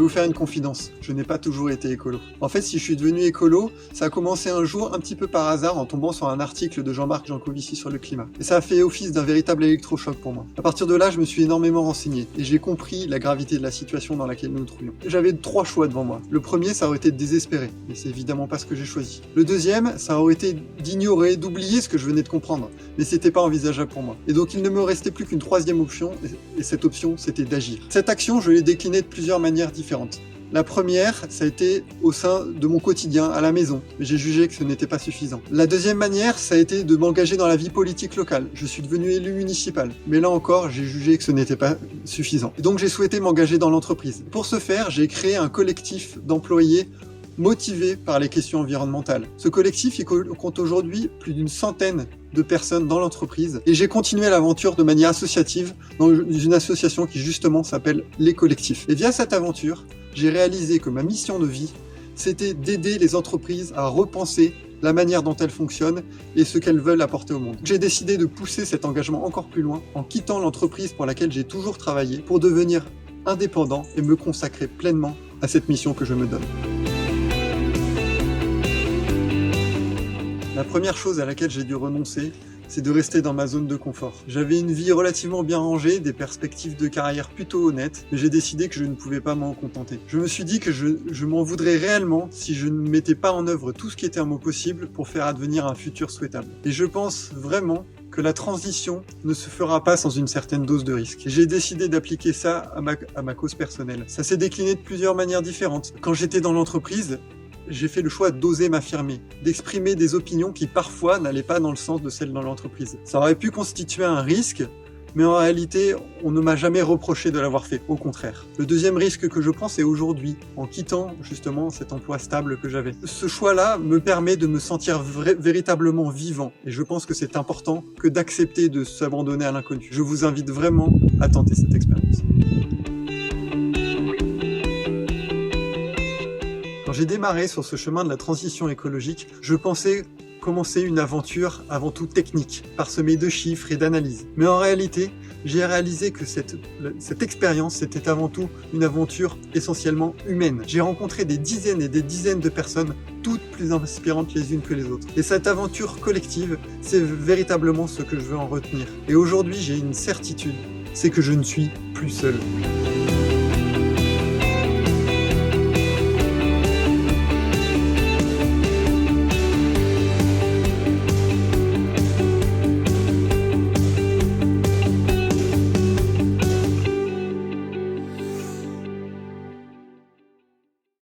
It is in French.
vous faire une confidence, je n'ai pas toujours été écolo. En fait, si je suis devenu écolo, ça a commencé un jour un petit peu par hasard en tombant sur un article de Jean-Marc Jancovici sur le climat. Et ça a fait office d'un véritable électrochoc pour moi. À partir de là, je me suis énormément renseigné et j'ai compris la gravité de la situation dans laquelle nous nous trouvions. J'avais 3 choix devant moi. Le premier, ça aurait été de désespérer, mais c'est évidemment pas ce que j'ai choisi. Le deuxième, ça aurait été d'ignorer, d'oublier ce que je venais de comprendre, mais c'était pas envisageable pour moi. Et donc il ne me restait plus qu'une troisième option, et cette option, c'était d'agir. Cette action, je l'ai déclinée de plusieurs manières différentes. La première, ça a été au sein de mon quotidien, à la maison, mais j'ai jugé que ce n'était pas suffisant. La deuxième manière, ça a été de m'engager dans la vie politique locale. Je suis devenu élu municipal, mais là encore, j'ai jugé que ce n'était pas suffisant. Et donc j'ai souhaité m'engager dans l'entreprise. Pour ce faire, j'ai créé un collectif d'employés motivés par les questions environnementales. Ce collectif, il compte aujourd'hui plus d'une centaine de personnes dans l'entreprise et j'ai continué l'aventure de manière associative dans une association qui justement s'appelle Les Collectifs. Et via cette aventure, j'ai réalisé que ma mission de vie, c'était d'aider les entreprises à repenser la manière dont elles fonctionnent et ce qu'elles veulent apporter au monde. J'ai décidé de pousser cet engagement encore plus loin en quittant l'entreprise pour laquelle j'ai toujours travaillé pour devenir indépendant et me consacrer pleinement à cette mission que je me donne. La première chose à laquelle j'ai dû renoncer, c'est de rester dans ma zone de confort. J'avais une vie relativement bien rangée, des perspectives de carrière plutôt honnêtes, mais j'ai décidé que je ne pouvais pas m'en contenter. Je me suis dit que je m'en voudrais réellement si je ne mettais pas en œuvre tout ce qui était à mon possible pour faire advenir un futur souhaitable. Et je pense vraiment que la transition ne se fera pas sans une certaine dose de risque. J'ai décidé d'appliquer ça à ma cause personnelle. Ça s'est décliné de plusieurs manières différentes. Quand j'étais dans l'entreprise, j'ai fait le choix d'oser m'affirmer, d'exprimer des opinions qui parfois n'allaient pas dans le sens de celles dans l'entreprise. Ça aurait pu constituer un risque, mais en réalité, on ne m'a jamais reproché de l'avoir fait, au contraire. Le deuxième risque que je prends, c'est aujourd'hui, en quittant justement cet emploi stable que j'avais. Ce choix-là me permet de me sentir véritablement vivant, et je pense que c'est important que d'accepter de s'abandonner à l'inconnu. Je vous invite vraiment à tenter cette expérience. Quand j'ai démarré sur ce chemin de la transition écologique, je pensais commencer une aventure avant tout technique, parsemée de chiffres et d'analyses. Mais en réalité, j'ai réalisé que cette expérience, c'était avant tout une aventure essentiellement humaine. J'ai rencontré des dizaines et des dizaines de personnes, toutes plus inspirantes les unes que les autres. Et cette aventure collective, c'est véritablement ce que je veux en retenir. Et aujourd'hui, j'ai une certitude, c'est que je ne suis plus seul.